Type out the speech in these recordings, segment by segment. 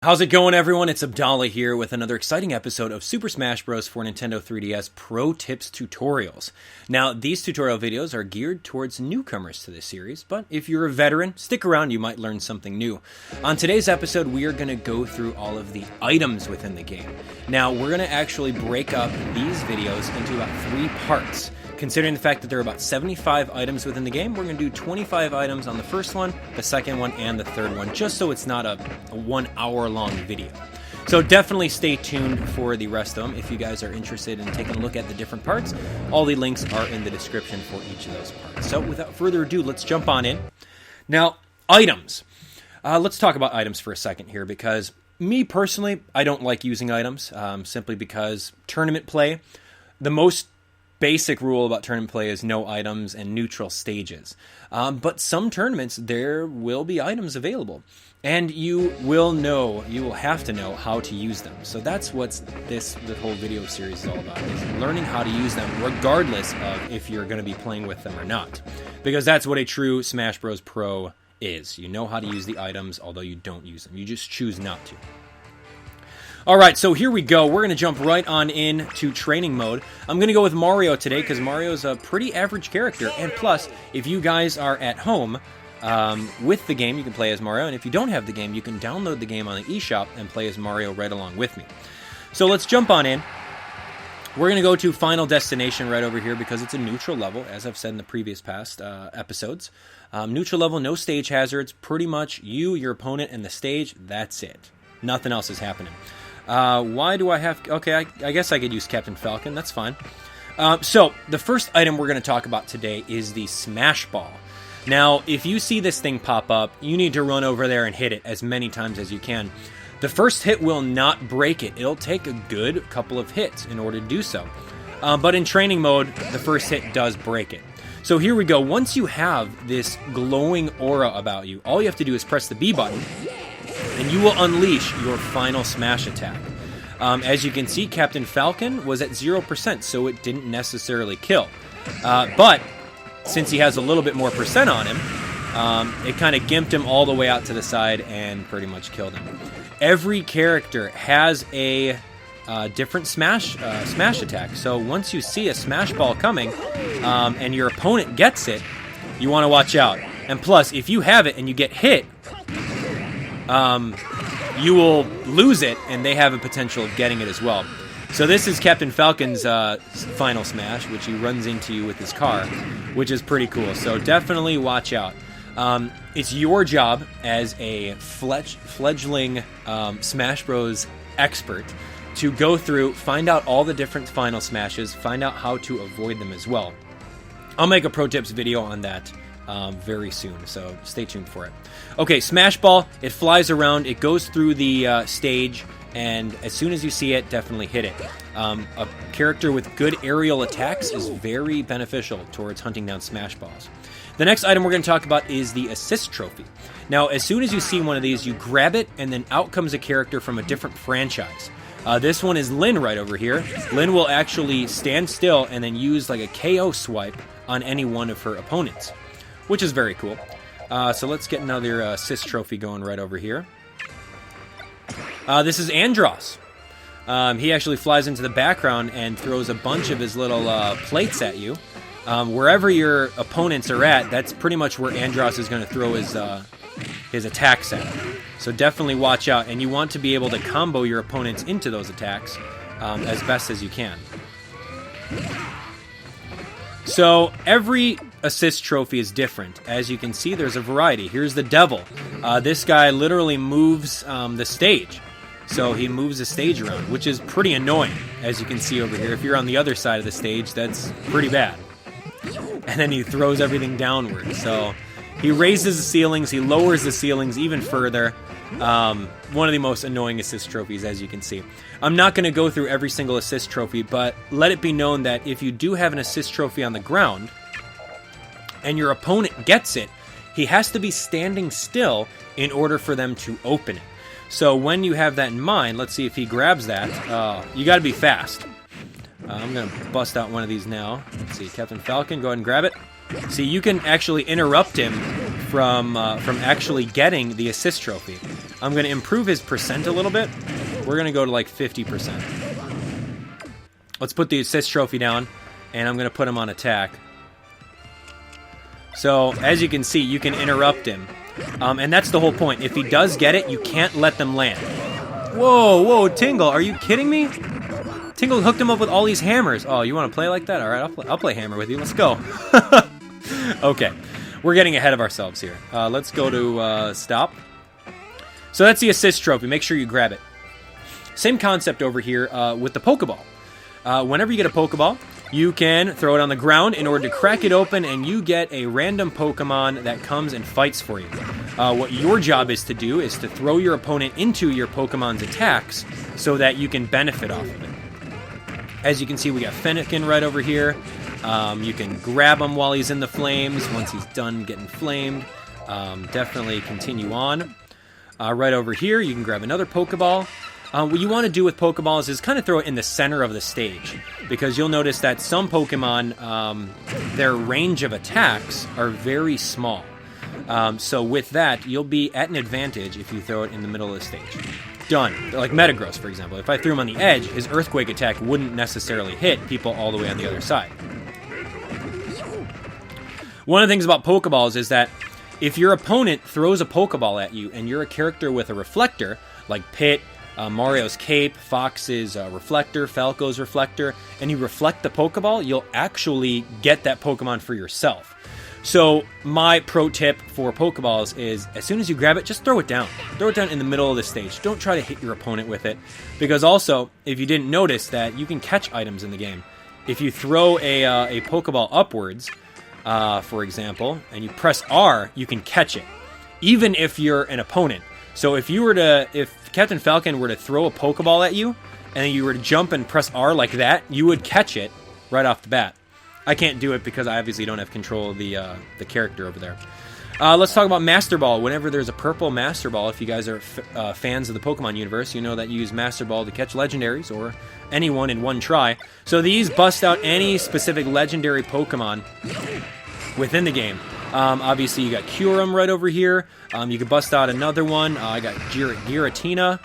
How's it going, everyone? It's Abdallah here with another exciting episode of Super Smash Bros. For Nintendo 3DS Pro Tips Tutorials. Now, these tutorial videos are geared towards newcomers to this series, but if you're a veteran, stick around, you might learn something new. On today's episode, we are going to go through all of the items within the game. Now, we're going to actually break up these videos into about 3 parts. Considering the fact that there are about 75 items within the game, we're going to do 25 items on the first one, the second one, and the third one, just so it's not a 1 hour long video. So definitely stay tuned for the rest of them if you guys are interested in taking a look at the different parts. All the links are in the description for each of those parts. So without further ado, let's jump on in. Now, items. Let's talk about items for a second here, because me personally, I don't like using items, simply because tournament play, the most basic rule about tournament play is no items and neutral stages. But some tournaments, there will be items available. And you will have to know how to use them. So that's what the whole video series is all about, is learning how to use them regardless of if you're going to be playing with them or not. Because that's what a true Smash Bros. Pro is. You know how to use the items, although you don't use them. You just choose not to. Alright, so here we go. We're going to jump right on into training mode. I'm going to go with Mario today because Mario's a pretty average character. And plus, if you guys are at home with the game, you can play as Mario. And if you don't have the game, you can download the game on the eShop and play as Mario right along with me. So let's jump on in. We're going to go to Final Destination right over here because it's a neutral level, as I've said in the previous past episodes. Neutral level, no stage hazards. Pretty much you, your opponent, and the stage. That's it. Nothing else is happening. Why do I have... Okay, I guess I could use Captain Falcon. That's fine. So, the first item we're going to talk about today is the Smash Ball. Now, if you see this thing pop up, you need to run over there and hit it as many times as you can. The first hit will not break it. It'll take a good couple of hits in order to do so. But in training mode, the first hit does break it. So here we go. Once you have this glowing aura about you, all you have to do is press the B button, and you will unleash your final smash attack. As you can see, Captain Falcon was at 0%, so it didn't necessarily kill. But since he has a little bit more percent on him, it kind of gimped him all the way out to the side and pretty much killed him. Every character has a different smash attack. So once you see a smash ball coming and your opponent gets it, you want to watch out. And plus, if you have it and you get hit, you will lose it, and they have a potential of getting it as well. So this is Captain Falcon's final smash, which he runs into you with his car, which is pretty cool. So definitely watch out. It's your job as a fledgling Smash Bros. Expert to go through, find out all the different final smashes, find out how to avoid them as well. I'll make a pro tips video on that very soon, so stay tuned for it. Okay, Smash Ball, it flies around, it goes through the stage, and as soon as you see it, definitely hit it. A character with good aerial attacks is very beneficial towards hunting down Smash Balls. The next item we're going to talk about is the Assist Trophy. Now, as soon as you see one of these, you grab it, and then out comes a character from a different franchise. This one is Lyn right over here. Lyn will actually stand still and then use like a KO swipe on any one of her opponents, which is very cool. So let's get another assist trophy going right over here. This is Andros. He actually flies into the background and throws a bunch of his little plates at you. Wherever your opponents are at, that's pretty much where Andros is going to throw his attacks at. So definitely watch out, and you want to be able to combo your opponents into those attacks as best as you can. So every assist trophy is different. As you can see, there's a variety. Here's the Devil. This guy literally moves the stage. So he moves the stage around, which is pretty annoying, as you can see over here. If you're on the other side of the stage, that's pretty bad. And then he throws everything downward. So he raises the ceilings, he lowers the ceilings even further. One of the most annoying assist trophies, as you can see. I'm not going to go through every single assist trophy, but let it be known that if you do have an assist trophy on the ground, and your opponent gets it, he has to be standing still in order for them to open it. So when you have that in mind, let's see if he grabs that. You got to be fast. I'm going to bust out one of these now. Let's see, Captain Falcon, go ahead and grab it. See, you can actually interrupt him from actually getting the assist trophy. I'm going to improve his percent a little bit. We're going to go to like 50%. Let's put the assist trophy down, and I'm going to put him on attack. So, as you can see, you can interrupt him. And that's the whole point. If he does get it, you can't let them land. Whoa, whoa, Tingle, are you kidding me? Tingle hooked him up with all these hammers. Oh, you want to play like that? All right, I'll play hammer with you. Let's go. Okay, we're getting ahead of ourselves here. Let's go to stop. So that's the assist trophy. Make sure you grab it. Same concept over here with the Pokeball. Whenever you get a Pokeball, you can throw it on the ground in order to crack it open, and you get a random Pokemon that comes and fights for you. What your job is to do is to throw your opponent into your Pokemon's attacks so that you can benefit off of it. As you can see, we got Fennekin right over here. You can grab him while he's in the flames. Once he's done getting flamed, definitely continue on. Right over here, you can grab another Pokeball. What you want to do with Pokeballs is kind of throw it in the center of the stage, because you'll notice that some Pokemon, their range of attacks are very small. So with that, you'll be at an advantage if you throw it in the middle of the stage. Done. Like Metagross, for example. If I threw him on the edge, his Earthquake attack wouldn't necessarily hit people all the way on the other side. One of the things about Pokeballs is that if your opponent throws a Pokeball at you and you're a character with a reflector, like Pit, Mario's Cape, Fox's Reflector, Falco's Reflector, and you reflect the Pokeball, you'll actually get that Pokemon for yourself. So my pro tip for Pokeballs is, as soon as you grab it, just throw it down. Throw it down in the middle of the stage. Don't try to hit your opponent with it. Because also, if you didn't notice that, you can catch items in the game. If you throw a Pokeball upwards, for example, and you press R, you can catch it, even if you're an opponent. So if Captain Falcon were to throw a Pokeball at you, and then you were to jump and press R like that, you would catch it right off the bat. I can't do it because I obviously don't have control of the character over there. Let's talk about Master Ball. Whenever there's a purple Master Ball, if you guys are fans of the Pokemon universe, you know that you use Master Ball to catch legendaries or anyone in one try. So these bust out any specific legendary Pokemon within the game. Obviously, you got Kyurem right over here. You can bust out another one. I got Giratina.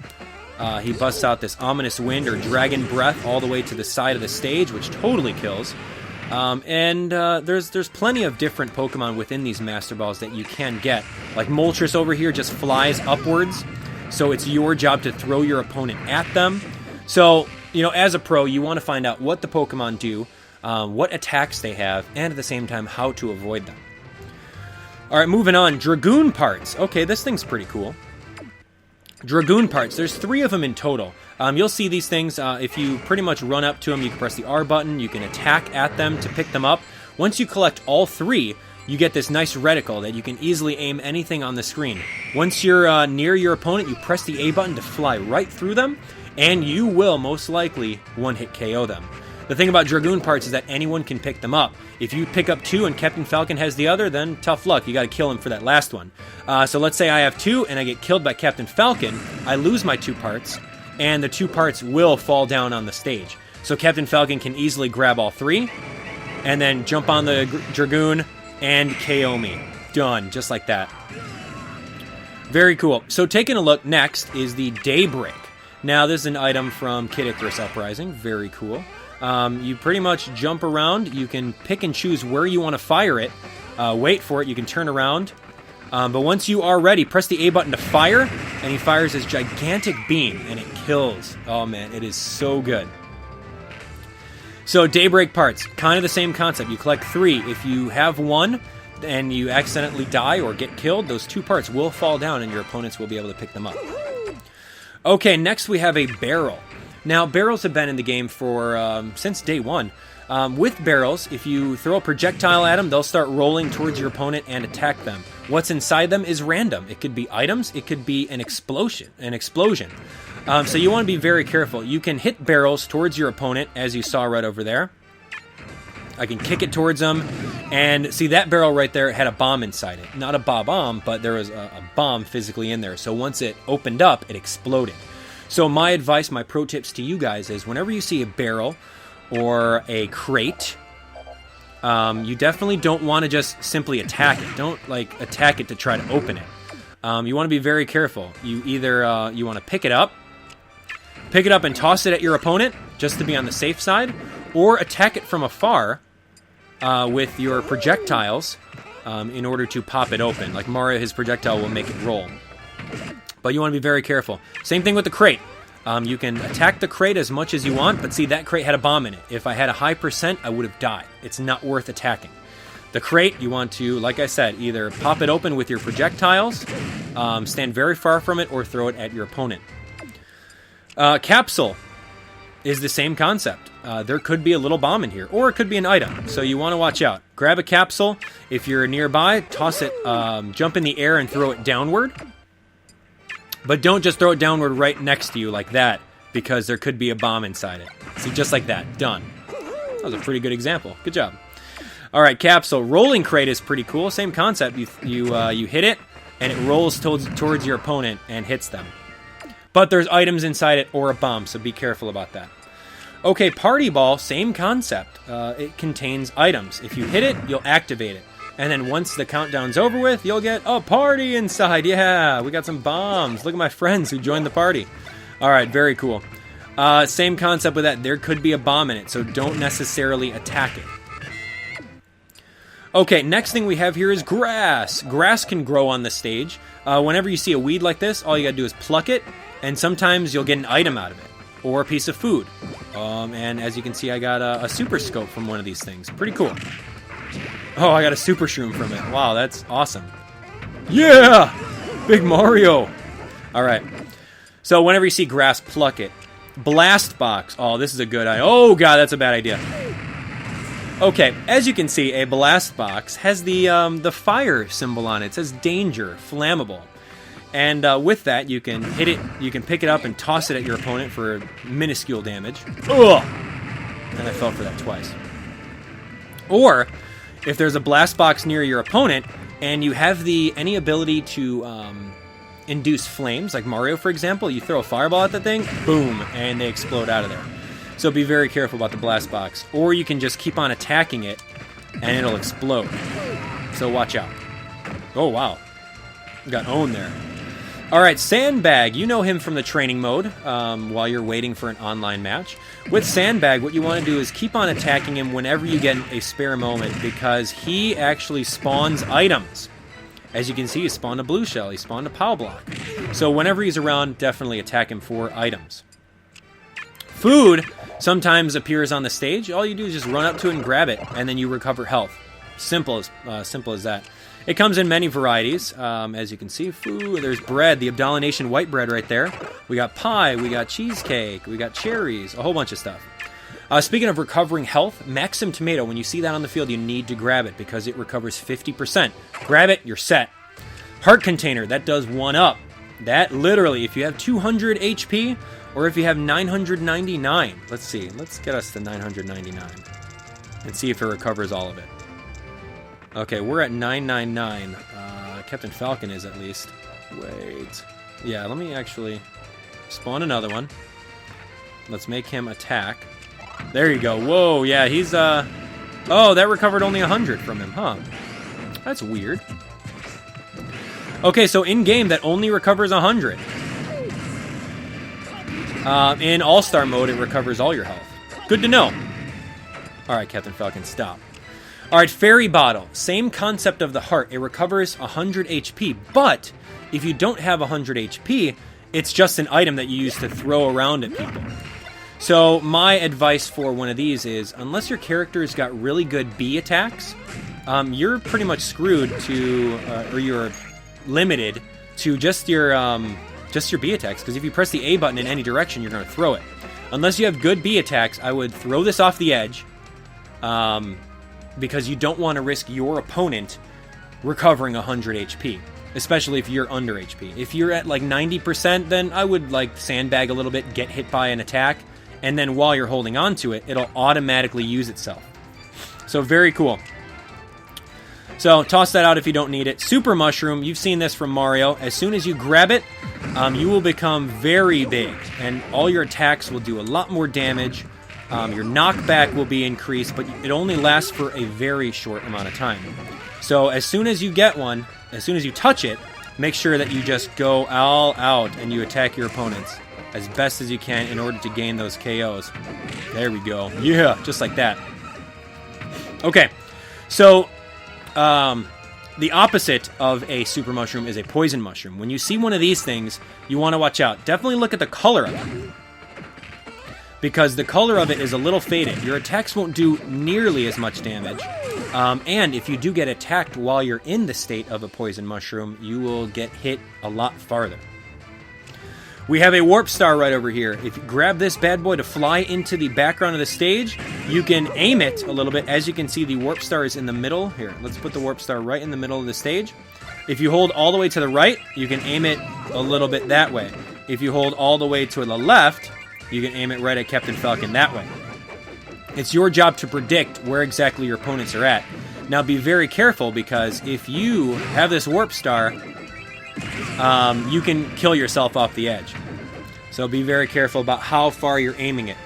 He busts out this Ominous Wind or Dragon Breath all the way to the side of the stage, which totally kills. There's plenty of different Pokemon within these Master Balls that you can get. Like Moltres over here just flies upwards, so it's your job to throw your opponent at them. So, as a pro, you want to find out what the Pokemon do, what attacks they have, and at the same time, how to avoid them. Alright, moving on. Dragoon parts. Okay, this thing's pretty cool. Dragoon parts. There's 3 of them in total. You'll see these things. If you pretty much run up to them, you can press the R button. You can attack at them to pick them up. Once you collect all 3, you get this nice reticle that you can easily aim anything on the screen. Once you're near your opponent, you press the A button to fly right through them, and you will most likely one-hit KO them. The thing about Dragoon parts is that anyone can pick them up. If you pick up 2 and Captain Falcon has the other, then tough luck. You got to kill him for that last one. So let's say I have 2 and I get killed by Captain Falcon. I lose my 2 parts, and the 2 parts will fall down on the stage. So Captain Falcon can easily grab all 3, and then jump on the Dragoon and KO me. Done, just like that. Very cool. So taking a look, next is the Daybreak. Now this is an item from Kid Icarus Uprising. Very cool. You pretty much jump around. You can pick and choose where you want to fire it. Wait for it. You can turn around. But once you are ready, press the A button to fire, and he fires his gigantic beam, and it kills. Oh man, it is so good. So Daybreak parts, kind of the same concept. You collect 3. If you have 1 and you accidentally die or get killed, those 2 parts will fall down, and your opponents will be able to pick them up. Okay, next we have a barrel. Now, barrels have been in the game for since day 1. With barrels, if you throw a projectile at them, they'll start rolling towards your opponent and attack them. What's inside them is random. It could be items. It could be an explosion. So you want to be very careful. You can hit barrels towards your opponent, as you saw right over there. I can kick it towards them. And see, that barrel right there had a bomb inside it. Not a bomb, but there was a bomb physically in there. So once it opened up, it exploded. So my advice, my pro tips to you guys is whenever you see a barrel or a crate, you definitely don't want to just simply attack it. Don't attack it to try to open it. you want to be very careful. You either you want to pick it up and toss it at your opponent just to be on the safe side, or attack it from afar with your projectiles in order to pop it open. Like Mario, his projectile will make it roll. But you want to be very careful. Same thing with the crate. You can attack the crate as much as you want, but see, that crate had a bomb in it. If I had a high percent, I would have died. It's not worth attacking. The crate, you want to, like I said, either pop it open with your projectiles, stand very far from it, or throw it at your opponent. Capsule is the same concept. There could be a little bomb in here, or it could be an item, so you want to watch out. Grab a capsule. If you're nearby, toss it, jump in the air and throw it downward. But don't just throw it downward right next to you like that, because there could be a bomb inside it. See, just like that. Done. That was a pretty good example. Good job. All right, capsule. Rolling crate is pretty cool. Same concept. You hit it, and it rolls towards your opponent and hits them. But there's items inside it or a bomb, so be careful about that. Okay, party ball, same concept. It contains items. If you hit it, you'll activate it. And then once the countdown's over with, you'll get a party inside. Yeah, we got some bombs. Look at my friends who joined the party. All right, very cool. Same concept with that. There could be a bomb in it, so don't necessarily attack it. Okay, next thing we have here is grass. Grass can grow on the stage. Whenever you see a weed like this, all you gotta do is pluck it, and sometimes you'll get an item out of it, or a piece of food. And as you can see, I got a super scope from one of these things. Pretty cool. Oh, I got a super shroom from it. Wow, that's awesome. Yeah! Big Mario! Alright. So whenever you see grass, pluck it. Blast box. Oh, this is a good idea. Oh, God, that's a bad idea. Okay, as you can see, a blast box has the fire symbol on it. It says danger, flammable. And with that, you can hit it, you can pick it up and toss it at your opponent for minuscule damage. Ugh! And I fell for that twice. Or, if there's a blast box near your opponent, and you have any ability to induce flames, like Mario, for example, you throw a fireball at the thing, boom, and they explode out of there. So be very careful about the blast box. Or you can just keep on attacking it, and it'll explode. So watch out. Oh, wow. Got owned there. Alright, Sandbag. You know him from the training mode while you're waiting for an online match. With Sandbag, what you want to do is keep on attacking him whenever you get a spare moment, because he actually spawns items. As you can see, he spawned a blue shell, he spawned a POW block. So whenever he's around, definitely attack him for items. Food sometimes appears on the stage. All you do is just run up to it and grab it, and then you recover health. Simple as that. It comes in many varieties. As you can see, food, there's bread, the Abdallah Nation white bread right there. We got pie, we got cheesecake, we got cherries, a whole bunch of stuff. Speaking of recovering health, Maxim Tomato, when you see that on the field, you need to grab it because it recovers 50%. Grab it, you're set. Heart Container, that does 1 up. That literally, if you have 200 HP, or if you have 999, let's see, let's get us to 999 and see if it recovers all of it. Okay, we're at 999. Captain Falcon is at least. Wait. Yeah, let me actually spawn another one. Let's make him attack. There you go. Whoa, yeah, he's, oh, that recovered only 100 from him, huh? That's weird. Okay, so in-game, that only recovers 100. In All-Star mode, it recovers all your health. Good to know. Alright, Captain Falcon, stop. Alright, Fairy Bottle. Same concept of the heart. It recovers 100 HP, but if you don't have 100 HP, it's just an item that you use to throw around at people. So my advice for one of these is, unless your character's got really good B attacks, you're pretty much screwed to, or you're limited to just your B attacks, because if you press the A button in any direction, you're going to throw it. Unless you have good B attacks, I would throw this off the edge, because you don't want to risk your opponent recovering 100 HP, especially if you're under HP. If you're at like 90%, then I would like sandbag a little bit, get hit by an attack, and then while you're holding on to it, it'll automatically use itself. So very cool. So toss that out if you don't need it. Super Mushroom, you've seen this from Mario. As soon as you grab it, you will become very big, and all your attacks will do a lot more damage. Your knockback will be increased, but it only lasts for a very short amount of time. So as soon as you get one, as soon as you touch it, make sure that you just go all out and you attack your opponents as best as you can in order to gain those KOs. There we go. Yeah, just like that. Okay, so the opposite of a super mushroom is a poison mushroom. When you see one of these things, you want to watch out. Definitely look at the color of it, because the color of it is a little faded. Your attacks won't do nearly as much damage. And if you do get attacked while you're in the state of a poison mushroom, you will get hit a lot farther. We have a warp star right over here. If you grab this bad boy to fly into the background of the stage, you can aim it a little bit. As you can see, the warp star is in the middle. Here, let's put the warp star right in the middle of the stage. If you hold all the way to the right, you can aim it a little bit that way. If you hold all the way to the left, you can aim it right at Captain Falcon that way. It's your job to predict where exactly your opponents are at. Now be very careful, because if you have this warp star, you can kill yourself off the edge. So be very careful about how far you're aiming it.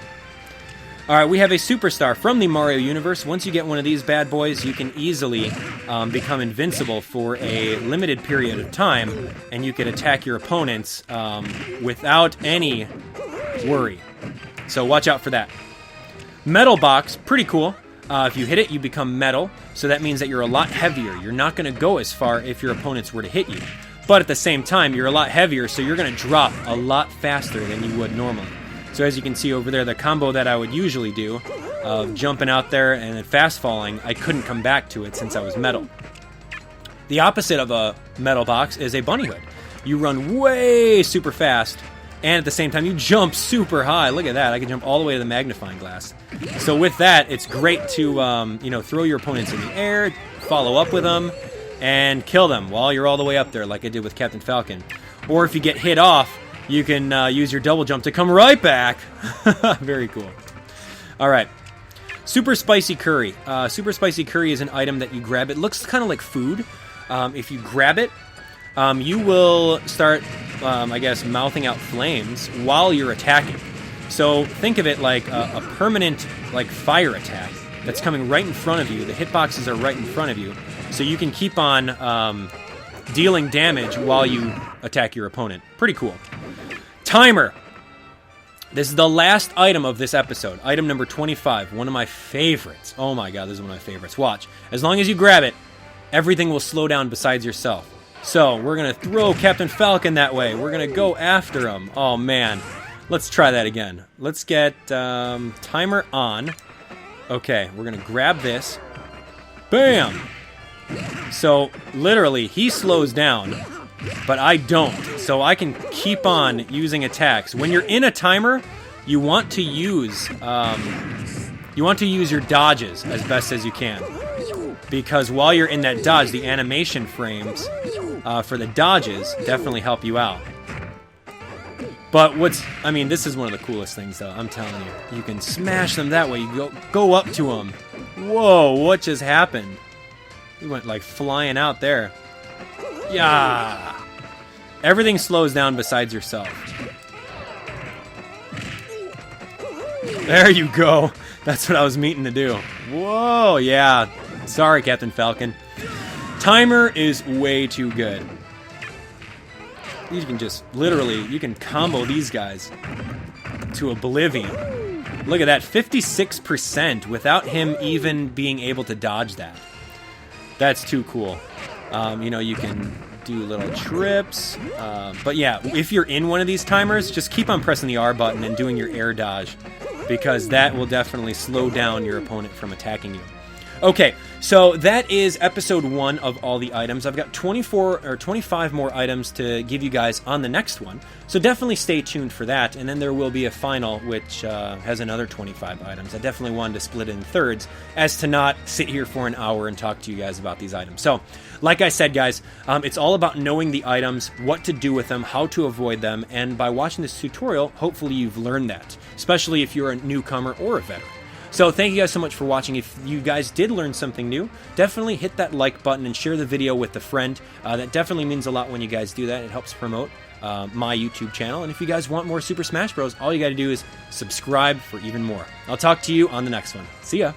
Alright, we have a superstar from the Mario universe. Once you get one of these bad boys, you can easily become invincible for a limited period of time, and you can attack your opponents without any worry. So watch out for that. Metal box, pretty cool. If you hit it, you become metal, so that means that you're a lot heavier. You're not going to go as far if your opponents were to hit you. But at the same time, you're a lot heavier, so you're going to drop a lot faster than you would normally. So as you can see over there, the combo that I would usually do, of jumping out there and then fast falling, I couldn't come back to it since I was metal. The opposite of a metal box is a bunny hood. You run way super fast, and at the same time, you jump super high. Look at that. I can jump all the way to the magnifying glass. So with that, it's great to throw your opponents in the air, follow up with them, and kill them while you're all the way up there, like I did with Captain Falcon. Or if you get hit off, you can use your double jump to come right back. Very cool. All right. Super Spicy Curry. Super Spicy Curry is an item that you grab. It looks kind of like food. If you grab it, you will start, mouthing out flames while you're attacking. So think of it like a permanent fire attack that's coming right in front of you. The hitboxes are right in front of you. So you can keep on dealing damage while you attack your opponent. Pretty cool. Timer. This is the last item of this episode. Item number 25. One of my favorites. Oh my god, this is one of my favorites. Watch. As long as you grab it, everything will slow down besides yourself. So we're going to throw Captain Falcon that way. We're going to go after him. Oh man. Let's try that again. Let's get timer on. Okay, we're going to grab this. Bam! So, literally, he slows down, but I don't. So I can keep on using attacks. When you're in a timer, you want to use your dodges as best as you can. Because while you're in that dodge, the animation frames for the dodges definitely help you out. But this is one of the coolest things, though, I'm telling you. You can smash them that way. You go up to them. Whoa, what just happened? He went, flying out there. Yeah! Everything slows down besides yourself. There you go. That's what I was meaning to do. Whoa, yeah. Sorry, Captain Falcon. Timer is way too good. You can just, literally, you can combo these guys to oblivion. Look at that, 56% without him even being able to dodge that. That's too cool. You can do little trips. But yeah, if you're in one of these timers, just keep on pressing the R button and doing your air dodge, because that will definitely slow down your opponent from attacking you. Okay, so that is episode 1 of all the items. I've got 25 more items to give you guys on the next one, so definitely stay tuned for that, and then there will be a final which has another 25 items. I definitely wanted to split it in thirds as to not sit here for an hour and talk to you guys about these items. So, like I said, guys, it's all about knowing the items, what to do with them, how to avoid them, and by watching this tutorial, hopefully you've learned that, especially if you're a newcomer or a veteran. So thank you guys so much for watching. If you guys did learn something new, definitely hit that like button and share the video with a friend. That definitely means a lot when you guys do that. It helps promote my YouTube channel. And if you guys want more Super Smash Bros., all you got to do is subscribe for even more. I'll talk to you on the next one. See ya!